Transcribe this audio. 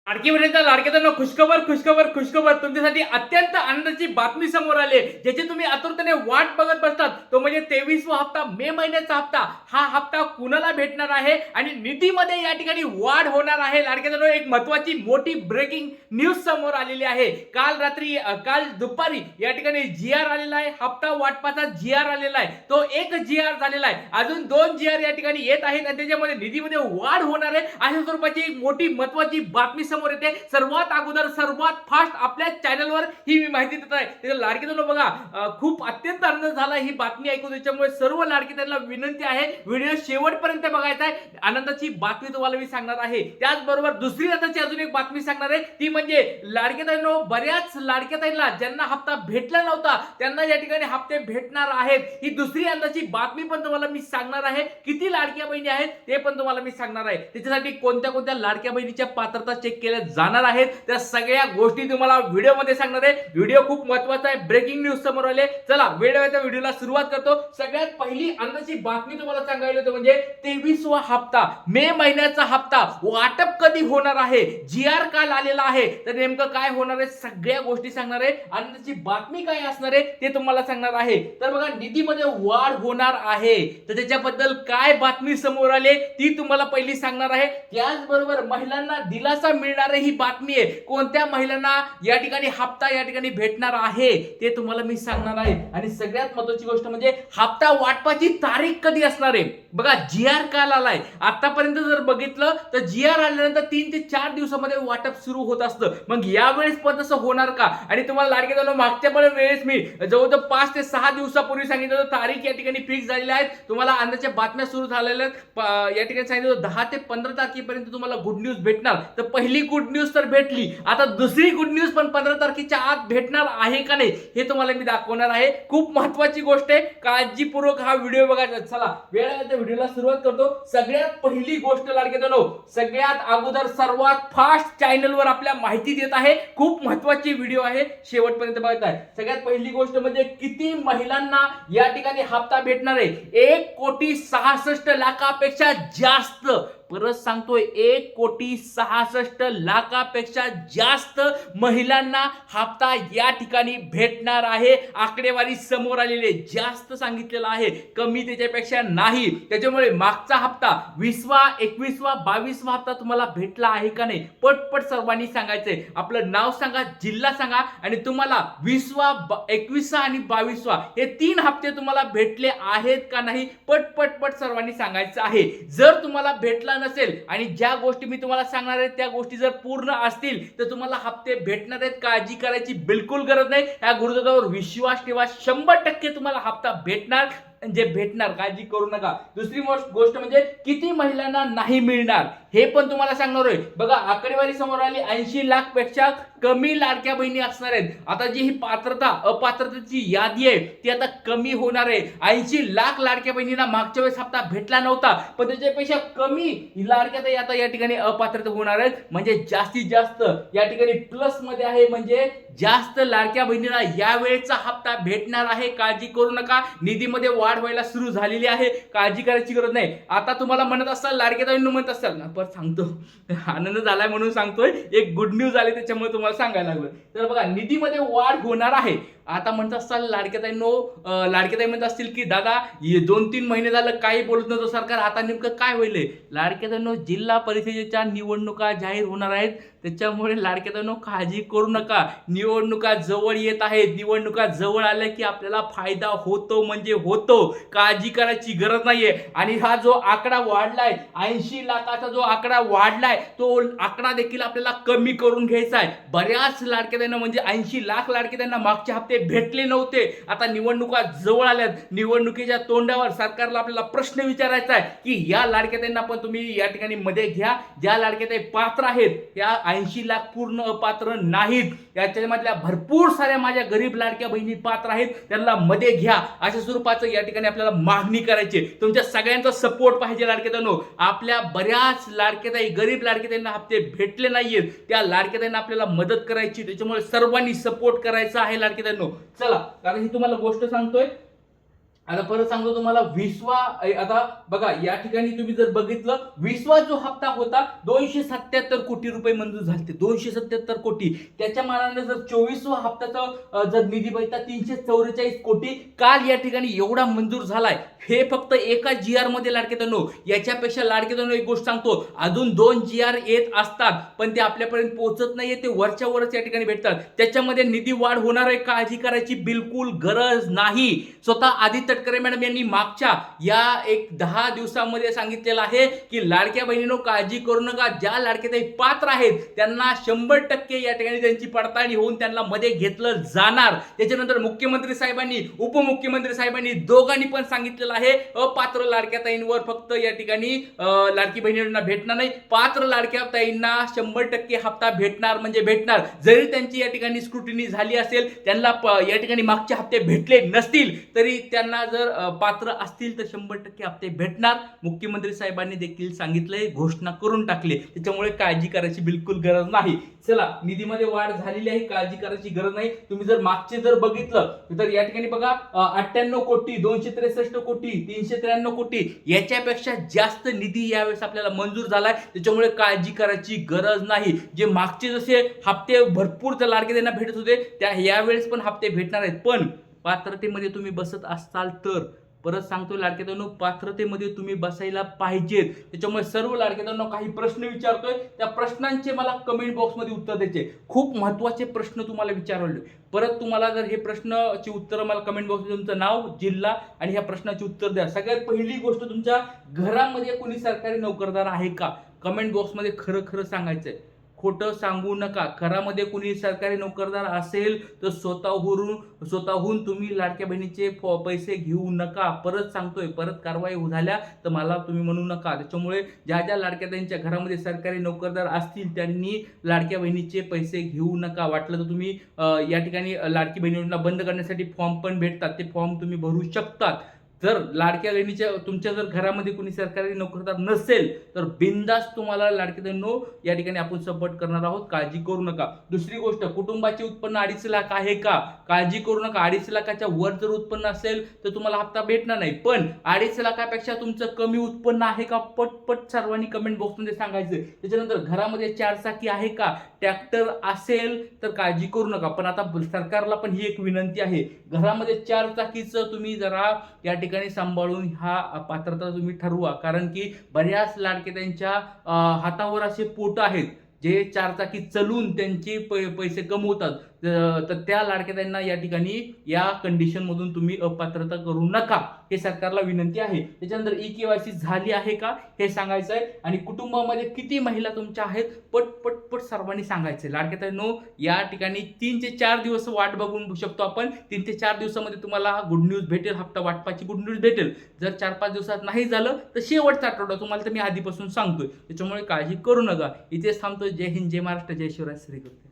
लाडकी बहिणीचा लाडक्याचा खुशखबर खुशखबर खुशखबर तुमच्यासाठी अत्यंत आनंदाची बातमी समोर आली ज्याची तुम्ही आतुरतेने वाट बघत बसतात तो म्हणजे 23वा हप्ता मे महिन्याचा हप्ता हा हप्ता कुणाला भेटणार आहे आणि निधीमध्ये या ठिकाणी वाढ होणार आहे लाडक्याचा एक महत्त्वाची मोठी ब्रेकिंग न्यूज समोर आलेली आहे काल दुपारी या ठिकाणी जीआर आलेला आहे हप्ता वाटपाचा जीआर आलेला आहे तो एक जीआर झालेला आहे अजून 2 जीआर या ठिकाणी येत आहेत आणि त्याच्यामध्ये निधीमध्ये वाढ होणार आहे अशा स्वरूपाची एक मोठी महत्त्वाची बातमी समोर येते सर्वात अगोदर सर्वात फास्ट आपल्या चॅनलवर ही मी माहिती देत आहे त्याला लाडकीदार बघा खूप अत्यंत आनंद झाला ही बातमी ऐकून त्याच्यामुळे सर्व लाडकीदारांना विनंती आहे व्हिडिओ शेवटपर्यंत बघायचा आहे आनंदाची बातमी तुम्हाला मी सांगणार आहे त्याचबरोबर दुसरी आनंदाची अजून एक बातमी सांगणार आहे ती म्हणजे लाडकीदारांनो बऱ्याच लाडकीदारांना ज्यांना हप्ता भेटला नव्हता त्यांना या ठिकाणी हप्ते भेटणार आहेत ही दुसरी आनंदाची बातमी पण तुम्हाला मी सांगणार आहे किती लाडक्या बहिणी आहेत ते पण तुम्हाला मी सांगणार आहे त्याच्यासाठी कोणत्या कोणत्या लाडक्या बहिणीच्या पात्रता चेक केल्या जाणार आहेत त्या सगळ्या गोष्टी तुम्हाला व्हिडिओ मध्ये सांगणार आहे व्हिडिओ खूप महत्त्वाचा आहे ब्रेकिंग न्यूज समोर आले चला व्हिडिओला सुरुवात करतो सगळ्यात पहिली आनंदाची बातमी तुम्हाला सांगायला होतं म्हणजे 23वा हप्ता मे महिन्याचा हप्ता वाटप कधी होणार आहे जीआर काल आलेला आहे तर नेमकं काय होणार आहे सगळ्या गोष्टी सांगणार आहे आनंदाची बातमी काय असणार आहे ते तुम्हाला सांगणार आहे तर बघा निधीमध्ये वाढ होणार आहे तर त्याच्याबद्दल काय बातमी समोर आली ती तुम्हाला पहिली सांगणार आहे त्याचबरोबर महिलांना दिलासा मिळणार ही बातमी आहे कोणत्या महिलांना या ठिकाणी हप्ता या ठिकाणी भेटणार आहे ते तुम्हाला मी सांगणार आहे आणि सगळ्यात महत्त्वाची गोष्ट म्हणजे हप्ता वाटपाची तारीख कधी असणार आहे बघा जीआर काल आलाय आतापर्यंत जर बघितलं तर जीआर आल्यानंतर 3 ते 4 दिवसामध्ये वाटप सुरू होत असतं मग यावेळेस पण तसं होणार का आणि तुम्हाला लाडके मागच्या पण वेळेस मी जवळजवळ 5 ते 6 दिवसापूर्वी सांगितलं तारीख या ठिकाणी फिक्स झालेल्या आहेत तुम्हाला अंदाच्या बातम्या सुरू झालेल्या आहेत या ठिकाणी सांगितलं 10 ते 15 तारखेपर्यंत तुम्हाला गुड न्यूज भेटणार तर पहिली गुड न्यूज तर भेटली आता दुसरी गुड न्यूज पण 15 तारखेच्या आत भेटणार आहे का नाही हे तुम्हाला मी दाखवणार आहे खूप महत्त्वाची गोष्ट आहे काळजीपूर्वक हा व्हिडिओ बघायचा चला वेळ आहे तर व्हिडिओला सुरुवात करतो सगळ्यात पहिली गोष्ट लाडकेदानो सगळ्यात अगोदर सर्वात फास्ट चॅनलवर आपल्या माहिती देत आहे खूप महत्त्वाची व्हिडिओ आहे शेवटपर्यंत बघत आहे सगळ्यात पहिली गोष्ट म्हणजे किती महिलांना या ठिकाणी हप्ता भेटणार आहे 1,66,00,000पेक्षा जास्त परत सांगतोय 1,66,00,000पेक्षा जास्त महिलांना हप्ता या ठिकाणी भेटणार आहे आकडेवारी समोर आलेले जास्त सांगितलेला आहे कमी त्याच्यापेक्षा नाही त्याच्यामुळे मागचा हप्ता 20वा 21वा 22वा हप्ता तुम्हाला भेटला आहे का नाही पटपट सर्वांनी सांगायचंय आपलं नाव सांगा जिल्हा सांगा आणि तुम्हाला 20वा 21वा आणि 22वा हे 3 हप्ते तुम्हाला भेटले आहेत का नाही पटपट सर्वांनी सांगायचं आहे जर तुम्हाला भेटला नसेल आणि ज्या गोष्टी मी तुम्हाला सांगणार आहे त्या गोष्टी जर पूर्ण असतील तर तुम्हाला हप्ते भेटणार आहेत काळजी करायची बिलकुल गरज नाही या गुरुदादावर विश्वास ठेवा 100% तुम्हाला हप्ता भेटणार काळजी करू नका दुसरी गोष्ट म्हणजे किती महिलांना नाही मिळणार हे पण तुम्हाला सांगणार आहे बघा आकडेवारी समोर आली 80 लाख पेक्षा कमी लाडक्या बहिणी असणार आहेत आता जी ही पात्रता अपात्रतेची यादी आहे ती आता कमी होणार आहे 80 लाख लाडक्या बहिणींना मागच्या वेळेस हप्ता भेटला नव्हता पण त्याच्यापेक्षा कमी लाडक्या आता या ठिकाणी अपात्रता होणार आहेत म्हणजे जास्तीत जास्त या ठिकाणी प्लस मध्ये आहे म्हणजे जास्त लाडक्या बहिणींना यावेळेचा हप्ता भेटणार आहे काळजी करू नका निधीमध्ये वाढ व्हायला सुरू झालेली आहे काळजी करायची गरज नाही आता तुम्हाला म्हणत असाल लाडक्या बहिणी म्हणत असाल ना पण सांगतो आनंद झालाय म्हणून सांगतोय एक गुड न्यूज आली त्याच्यामुळे तुम्हाला सांगायला लागलं तर बघा निधीमध्ये वाढ होणार आहे आता म्हणत असताल लाडक्याताई म्हणत असतील की दादा 2-3 महिने झालं काही बोलत नव्हतं सरकार आता नेमकं काय होईल लाडक्याताईंनो जिल्हा परिषदेच्या निवडणुका जाहीर होणार आहेत त्याच्यामुळे लाडक्याताईंनो काळजी करू नका निवडणुका जवळ येत आहेत निवडणुका जवळ आल्या की आपल्याला फायदा होतो म्हणजे होतो काळजी करायची गरज नाहीये आणि हा जो आकडा वाढलाय 80 लाखाचा जो आकडा वाढलाय तो आकडा देखील आपल्याला कमी करून घ्यायचा आहे बऱ्याच लाडक्याताईंना म्हणजे 80 लाख लाडक्याताईंना मागच्या हप्ते भेटले नव्हते आता निवडणुका जवळ आल्यात निवडणुकीच्या तोंडावर सरकारला आपल्याला प्रश्न विचारायचा आहे की या लाडक्याताईंना पण तुम्ही या ठिकाणी मध्ये घ्या ज्या लाडक्याताई पात्र आहेत त्या 80 लाख पूर्ण अपात्र नाहीत याच्यामधल्या भरपूर साऱ्या माझ्या गरीब लाडक्या बहिणी पात्र आहेत त्यांना मध्ये घ्या अशा स्वरूपाचं या ठिकाणी आपल्याला मागणी करायची तुमच्या सगळ्यांचा सपोर्ट पाहिजे लाडक्याताईंनो आपल्या बऱ्याच लाडक्याताई गरीब लाडक्याताईंना हप्ते भेटले नाहीयेत त्या लाडक्याताईंना आपल्याला मदत करायची त्याच्यामुळे सर्वांनी सपोर्ट करायचा आहे लाडक्याताईंनो चला कारण ही तुम्हाला गोष्ट सांगतोय आता परत सांगतो तुम्हाला 20वा आता बघा या ठिकाणी तुम्ही जर बघितलं 20वा जो हप्ता होता 277 कोटी रुपये मंजूर झाले, 277 कोटी. त्याच्या मानाने जर 24वा हप्त्याचा जर निधी बघितला 344 कोटी काल या ठिकाणी एवढा मंजूर झालाय. हे फक्त एका GR मध्ये लाडके बहिणींनो. याच्यापेक्षा लाडके बहिणींनो एक गोष्ट सांगतो, अजून 2 GR येत असतात पण ते आपल्यापर्यंत पोहोचत नाहीये, ते वरच्या वरच या ठिकाणी भेटतात. त्याच्यामध्ये निधी वाढ होणार आहे, काळजी करायची बिलकुल गरज नाही. स्वतः आदित्य तटकरे मॅडम यांनी मागच्या या 10 दिवसांमध्ये सांगितलेलं आहे की लाडक्या बहिणींनो काळजी करू नका, ज्या लाडक्याताई पात्र आहेत त्यांना 100% या ठिकाणी त्यांची पडताळणी होऊन त्यांना मध्ये घेतलं जाणार. त्याच्यानंतर मुख्यमंत्री साहेबांनी उपमुख्यमंत्री साहेबांनी दोघांनी पण सांगितलेलं आहे अपात्र लाडक्या ताईंवर फक्त या ठिकाणी लाडकी बहिणींना भेटणार नाही, पात्र लाडक्या ताईंना 100% हप्ता भेटणार म्हणजे भेटणार. जरी त्यांची या ठिकाणी स्क्रुटिनी झाली असेल, त्यांना या ठिकाणी मागचे हप्ते भेटले नसतील तरी त्यांना जर पात्र असतील तर 100% हप्ते भेटणार. मुख्यमंत्री साहेबांनी देखील सांगितलंय, घोषणा करून टाकले. त्याच्यामुळे काळजी करायची बिलकुल गरज नाही. चला, निधीमध्ये वाढ झालेली आहे, काळजी करायची गरज नाही. तुम्ही जर मागचे जर बघितलं तर या ठिकाणी बघा 98 कोटी, 263 कोटी, 393 कोटी याच्यापेक्षा जास्त निधी यावेळेस आपल्याला मंजूर झालाय. त्याच्यामुळे काळजी करायची गरज नाही. जे मागचे जसे हप्ते भरपूर त्या लाडके त्यांना भेटत होते त्या यावेळेस पण हप्ते भेटणार आहेत. पण पात्रतेमध्ये तुम्ही बसत असाल तर, परत सांगतो लाडक्यातांनो, पात्रतेमध्ये तुम्ही बसायला पाहिजेत. त्याच्यामुळे सर्व लाडक्यातांनो काही प्रश्न विचारतोय, त्या प्रश्नांचे मला कमेंट बॉक्समध्ये उत्तर द्यायचे. खूप महत्त्वाचे प्रश्न तुम्हाला विचारले. परत तुम्हाला जर हे प्रश्नाची उत्तर मला कमेंट बॉक्समध्ये तुमचं नाव, जिल्हा आणि ह्या प्रश्नाची उत्तर द्या. सगळ्यात पहिली गोष्ट, तुमच्या घरामध्ये कोणी सरकारी नोकरदार आहे का? कमेंट बॉक्समध्ये खरं खरं सांगायचंय, खोटं सांगू नका. घरामध्ये कुणी सरकारी नोकरदार असेल तर स्वतःहून तुम्ही लाडक्या बहिणीचे पैसे घेऊ नका. परत सांगतोय, परत कारवाई झाल्या तर मला तुम्ही म्हणू नका. त्याच्यामुळे ज्या ज्या लाडक्या बहिणींच्या घरामध्ये सरकारी नोकरदार असतील त्यांनी लाडक्या बहिणीचे पैसे घेऊ नका. वाटलं तर तुम्ही या ठिकाणी लाडकी बहिणींना बंद करण्यासाठी फॉर्म पण भेटतात, ते फॉर्म तुम्ही भरू शकतात. जर लाडक्या बहिणीच्या तुमच्या जर घरामध्ये कोणी सरकारी नोकरदार नसेल तर बिनधास्त तुम्हाला लाडक्या बहिणींनो या ठिकाणी आपण सपोर्ट करणार आहोत, काळजी करू नका. दुसरी गोष्ट, कुटुंबाचे उत्पन्न 2.5 लाख आहे का? काळजी करू नका. 2.5 लाखाच्या वर जर उत्पन्न असेल तर तुम्हाला हप्ता भेटणार नाही. पण 2.5 लाखापेक्षा तुमचं कमी उत्पन्न आहे का? पटपट सर्वांनी कमेंट बॉक्समध्ये सांगायचं. त्याच्यानंतर घरामध्ये 4 चाकी आहे का? ट्रॅक्टर असेल तर काळजी करू नका. पण आता सरकारला पण ही एक विनंती आहे, घरामध्ये 4 चाकीचं तुम्ही जरा या ठिकाणी सांभाळून हा पात्रता तुम्ही ठरवा. कारण की बऱ्याच लाडके त्यांच्या हातावर असे पोट आहेत जे 4 चाकी चालून त्यांचे पैसे कमवतात. तर त्या लाडक्या त्यांना या ठिकाणी या कंडिशन मधून तुम्ही अपात्रता करू नका, हे सरकारला विनंती आहे. त्याच्यानंतर EKYC झाली आहे का हे सांगायचं आहे. आणि कुटुंबामध्ये किती महिला तुमच्या आहेत पट सर्वांनी सांगायचं. लाडक्या ताईंनो, या ठिकाणी 3 ते 4 दिवस वाट बघून शकतो आपण. 3 ते 4 दिवसामध्ये तुम्हाला गुड न्यूज भेटेल, हप्ता वाटपाची गुड न्यूज भेटेल. जर 4-5 दिवसात नाही झालं तर शेवटचा आठवडा तुम्हाला तर मी आधीपासून सांगतोय. त्याच्यामुळे काळजी करू नका. इथेच थांबतोय. जय हिंद, जय महाराष्ट्र, जय शिवराय, श्री गुरु.